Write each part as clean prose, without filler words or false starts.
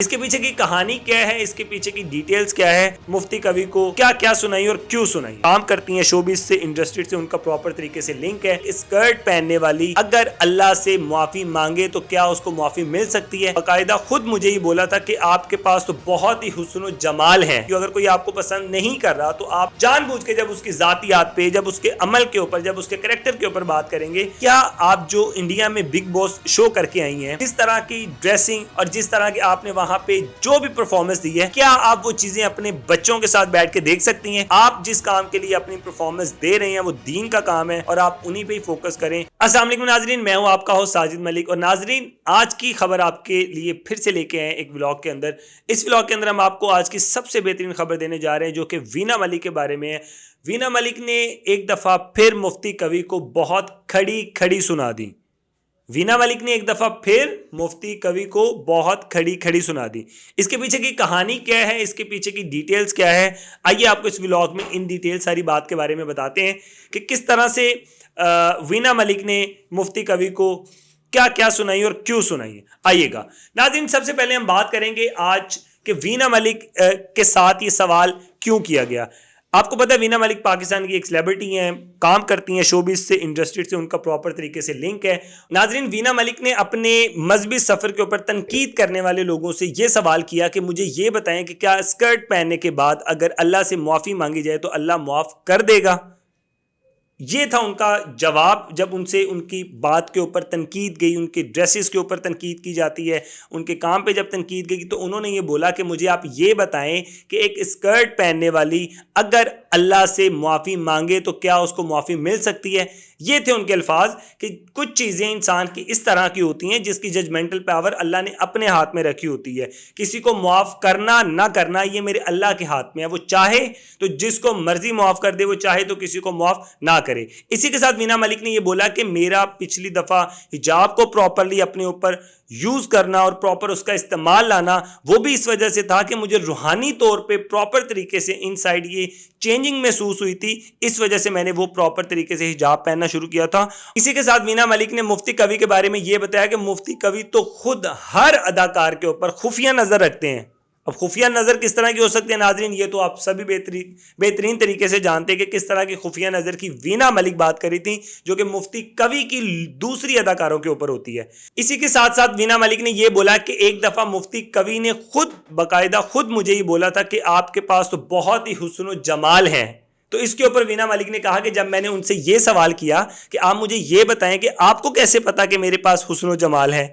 اس کے پیچھے کی کہانی کیا ہے, اس کے پیچھے کی ڈیٹیلز کیا ہے, مفتی کبھی کو کیا کیا سنائی اور کیوں سنائی. کام کرتی ہیں شوبز سے, انڈسٹری سے ان کا پراپر طریقے سے لنک ہے. اسکرٹ پہننے والی اگر اللہ سے معافی مانگے تو کیا اس کو معافی مل سکتی ہے. باقاعدہ خود مجھے یہ بولا تھا کہ آپ کے پاس تو بہت ہی حسن و جمال ہے, کہ اگر کوئی آپ کو پسند نہیں کر رہا تو آپ جان بوجھ کے جب اس کی ذاتیات پہ, جب اس کے عمل کے اوپر, جب اس کے کریکٹر کے اوپر بات کریں گے. کیا آپ جو انڈیا میں بگ باس شو کر کے آئی ہیں, جس طرح کی ڈریسنگ اور جس طرح کی آپ نے وہاں پہ جو بھی پرفارمنس دی ہے, کیا آپ وہ چیزیں اپنے بچوں کے ساتھ بیٹھ کے دیکھ سکتی ہیں؟ آپ جس کام کے لیے اپنی پرفارمنس دے رہے ہیں وہ دین کا کام ہے اور آپ انہی پہ ہی فوکس کریں. السلام علیکم ناظرین, میں ہوں آپ کا ہوسٹ ساجد ملک. اور ناظرین, آج کی خبر آپ کے لیے پھر سے لے کے آئے ایک ولاگ کے اندر. اس ولاگ کے اندر ہم آپ کو آج کی سب سے بہترین خبر دینے جا رہے ہیں, جو کہ وینا ملک کے بارے میں ہے. وینا ملک نے ایک دفعہ پھر مفتی کبھی کو بہت کھڑی کھڑی سنا دی. وینا ملک نے ایک دفعہ پھر مفتی کبھی کو بہت کھڑی کھڑی سنا دی. اس کے پیچھے کی کہانی کیا ہے, اس کے پیچھے کی ڈیٹیلز کیا ہے, آئیے آپ کو اس ولاگ میں ان ڈیٹیل ساری بات کے بارے میں بتاتے ہیں کہ کس طرح سے وینا ملک نے مفتی کبھی کو کیا کیا سنائی اور کیوں سنائی. آئیے گا ناظرین, سب سے پہلے ہم بات کریں گے آج کہ وینا ملک کے ساتھ یہ سوال کیوں کیا گیا. آپ کو پتا ہے وینا ملک پاکستان کی ایک سیلیبریٹی ہیں, کام کرتی ہیں شوبز سے, انڈسٹری سے ان کا پراپر طریقے سے لنک ہے. ناظرین, وینا ملک نے اپنے مذہبی سفر کے اوپر تنقید کرنے والے لوگوں سے یہ سوال کیا کہ مجھے یہ بتائیں کہ کیا اسکرٹ پہننے کے بعد اگر اللہ سے معافی مانگی جائے تو اللہ معاف کر دے گا. یہ تھا ان کا جواب جب ان سے ان کی بات کے اوپر تنقید گئی, ان کے ڈریسز کے اوپر تنقید کی جاتی ہے, ان کے کام پہ جب تنقید گئی تو انہوں نے یہ بولا کہ مجھے آپ یہ بتائیں کہ ایک اسکرٹ پہننے والی اگر اللہ سے معافی مانگے تو کیا اس کو معافی مل سکتی ہے. یہ تھے ان کے الفاظ کہ کچھ چیزیں انسان کی اس طرح کی ہوتی ہیں جس کی ججمنٹل پاور اللہ نے اپنے ہاتھ میں رکھی ہوتی ہے. کسی کو معاف کرنا نہ کرنا یہ میرے اللہ کے ہاتھ میں ہے. وہ چاہے تو جس کو مرضی معاف کر دے, وہ چاہے تو کسی کو معاف نہ کرے. اسی کے ساتھ وینا ملک نے یہ بولا کہ میرا پچھلی دفعہ حجاب کو پراپرلی اپنے اوپر یوز کرنا اور پراپر اس کا استعمال لانا وہ بھی اس وجہ سے تھا کہ مجھے روحانی طور پہ پراپر طریقے سے ان سائڈ یہ چینجنگ محسوس ہوئی تھی, اس وجہ سے میں نے وہ پراپر طریقے سے حجاب پہننا شروع کیا تھا. اسی کے ساتھ وینا ملک نے مفتی کبھی کے بارے میں یہ بتایا کہ مفتی کبھی تو خود ہر اداکار کے اوپر خفیہ نظر رکھتے ہیں. اب خفیہ نظر کس طرح کی ہو سکتی ہے ناظرین, یہ تو آپ سبھی بہترین طریقے سے جانتے ہیں کہ کس طرح کی خفیہ نظر کی وینا ملک بات کری تھی, جو کہ مفتی کبھی کی دوسری اداکاروں کے اوپر ہوتی ہے. اسی کے ساتھ ساتھ وینا ملک نے یہ بولا کہ ایک دفعہ مفتی کبھی نے باقاعدہ خود مجھے یہ بولا تھا کہ آپ کے پاس تو بہت ہی حسن و جمال ہے. تو اس کے اوپر وینا ملک نے کہا کہ جب میں نے ان سے یہ سوال کیا کہ آپ مجھے یہ بتائیں کہ آپ کو کیسے پتا کہ میرے پاس حسن و جمال ہے,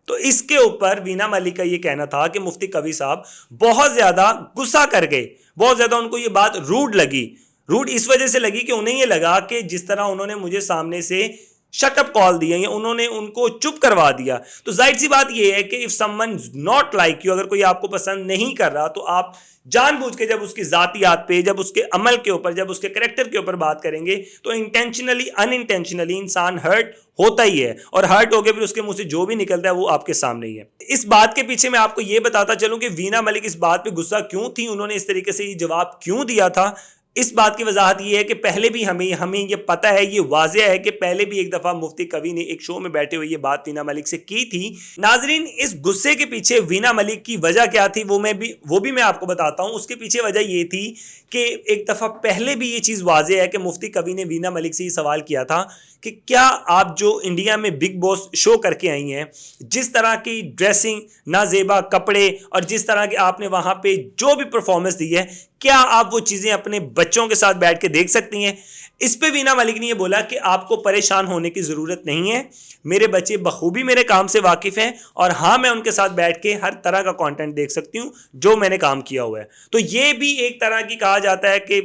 تو اس کے اوپر وینا ملک کا یہ کہنا تھا کہ مفتی کبھی صاحب بہت زیادہ غصہ کر گئے, بہت زیادہ ان کو یہ بات روڈ لگی. روڈ اس وجہ سے لگی کہ انہیں یہ لگا کہ جس طرح انہوں نے مجھے سامنے سے شٹ اپ کال دیا یا انہوں نے ان کو چپ کروا دیا. تو ظاہر سی بات یہ ہے کہ if someone not like you, اگر کوئی آپ کو پسند نہیں کر رہا تو آپ جان بوجھ کے جب اس کی ذاتیات پہ, جب اس کے عمل کے اوپر, جب اس کے کریکٹر کے اوپر بات کریں گے تو انٹینشنلی ان انٹینشنلی انسان ہرٹ ہوتا ہی ہے, اور ہرٹ ہو کے پھر اس کے منہ سے جو بھی نکلتا ہے وہ آپ کے سامنے ہی ہے. اس بات کے پیچھے میں آپ کو یہ بتاتا چلوں کہ وینا ملک اس بات پہ غصہ کیوں تھی, انہوں نے اس طریقے سے یہ جواب کیوں دیا تھا. اس بات کی وضاحت یہ ہے کہ پہلے بھی ہمیں یہ پتہ ہے, یہ واضح ہے کہ پہلے بھی ایک دفعہ مفتی کبھی نے ایک شو میں بیٹھے ہوئے یہ بات وینا ملک سے کی تھی. ناظرین, اس غصے کے پیچھے وینا ملک کی وجہ کیا تھی وہ بھی میں آپ کو بتاتا ہوں. اس کے پیچھے وجہ یہ تھی کہ ایک دفعہ پہلے بھی یہ چیز واضح ہے کہ مفتی کبھی نے وینا ملک سے یہ سوال کیا تھا کہ کیا آپ جو انڈیا میں بگ باس شو کر کے آئی ہیں, جس طرح کی ڈریسنگ, نازیبا کپڑے اور جس طرح کی آپ نے وہاں پہ جو بھی پرفارمنس دی ہے, کیا آپ وہ چیزیں اپنے بچوں کے ساتھ بیٹھ کے دیکھ سکتی ہیں. اس پہ وینا ملک نے یہ بولا کہ آپ کو پریشان ہونے کی ضرورت نہیں ہے, میرے بچے بخوبی میرے کام سے واقف ہیں, اور ہاں میں ان کے ساتھ بیٹھ کے ہر طرح کا کانٹینٹ دیکھ سکتی ہوں جو میں نے کام کیا ہوا ہے. تو یہ بھی ایک طرح کی کہا جاتا ہے کہ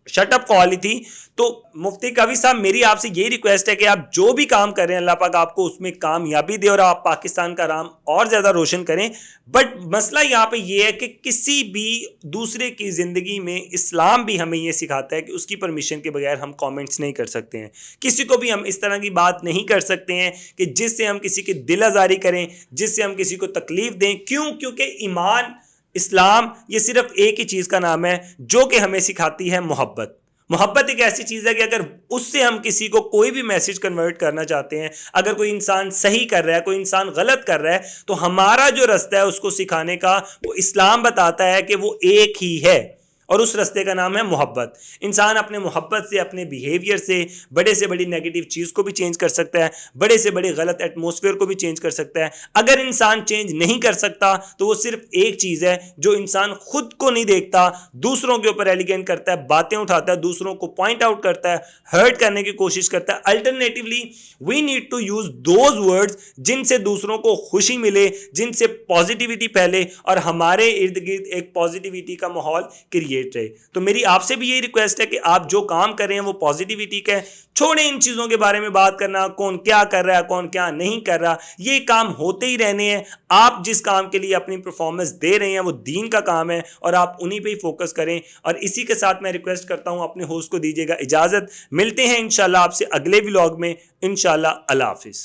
شٹ اپ کال ہی تھی. تو مفتی کبھی صاحب میری آپ سے یہی ریکویسٹ ہے کہ آپ جو بھی کام کر رہے ہیں اللہ پاک آپ کو اس میں کامیابی دے اور آپ پاکستان کا نام اور زیادہ روشن کریں. بٹ مسئلہ یہاں پہ یہ ہے کہ کسی بھی دوسرے کی زندگی میں اسلام بھی ہمیں یہ سکھاتا ہے کہ اس کی پرمیشن کے بغیر ہم کامنٹس نہیں کر سکتے ہیں. کسی کو بھی ہم اس طرح کی بات نہیں کر سکتے ہیں کہ جس سے ہم کسی کی دل آزاری کریں, جس سے ہم کسی کو تکلیف دیں. کیونکہ ایمان, اسلام یہ صرف ایک ہی چیز کا نام ہے جو کہ ہمیں سکھاتی ہے محبت. محبت ایک ایسی چیز ہے کہ اگر اس سے ہم کسی کو کوئی بھی میسج کنورٹ کرنا چاہتے ہیں، اگر کوئی انسان صحیح کر رہا ہے، کوئی انسان غلط کر رہا ہے، تو ہمارا جو رستہ ہے اس کو سکھانے کا، وہ اسلام بتاتا ہے کہ وہ ایک ہی ہے، اور اس رستے کا نام ہے محبت۔ انسان اپنے محبت سے، اپنے بیہیویئر سے بڑے سے بڑی نیگیٹو چیز کو بھی چینج کر سکتا ہے، بڑے سے بڑے غلط ایٹماسفیئر کو بھی چینج کر سکتا ہے۔ اگر انسان چینج نہیں کر سکتا تو وہ صرف ایک چیز ہے، جو انسان خود کو نہیں دیکھتا، دوسروں کے اوپر ایلیگینٹ کرتا ہے، باتیں اٹھاتا ہے، دوسروں کو پوائنٹ آؤٹ کرتا ہے، ہرٹ کرنے کی کوشش کرتا ہے۔ Alternatively we need to use those words جن سے دوسروں کو خوشی ملے، جن سے پازیٹیوٹی پھیلے اور ہمارے ارد گرد ایک پازیٹیوٹی کا ماحول کریٹ رہے۔ تو میری آپ سے بھی یہی ریکویسٹ ہے کہ آپ جو کام کر رہے ہیں وہ پازیٹیوٹی کا ہے، چھوڑیں ان چیزوں کے بارے میں بات کرنا، کون کیا کر رہا ہے، کون کیا نہیں کر رہا، یہ کام ہوتے ہی رہنے ہیں۔ آپ جس کام کے لیے اپنی پرفارمنس دے رہے ہیں وہ دین کا کام ہے، اور آپ انہی پہ ہی فوکس کریں۔ اور اسی کے ساتھ میں ریکویسٹ کرتا ہوں اپنے ہوسٹ کو دیجیے گا اجازت، ملتے ہیں انشاءاللہ آپ سے اگلے ولاگ میں، انشاءاللہ۔ اللہ حافظ۔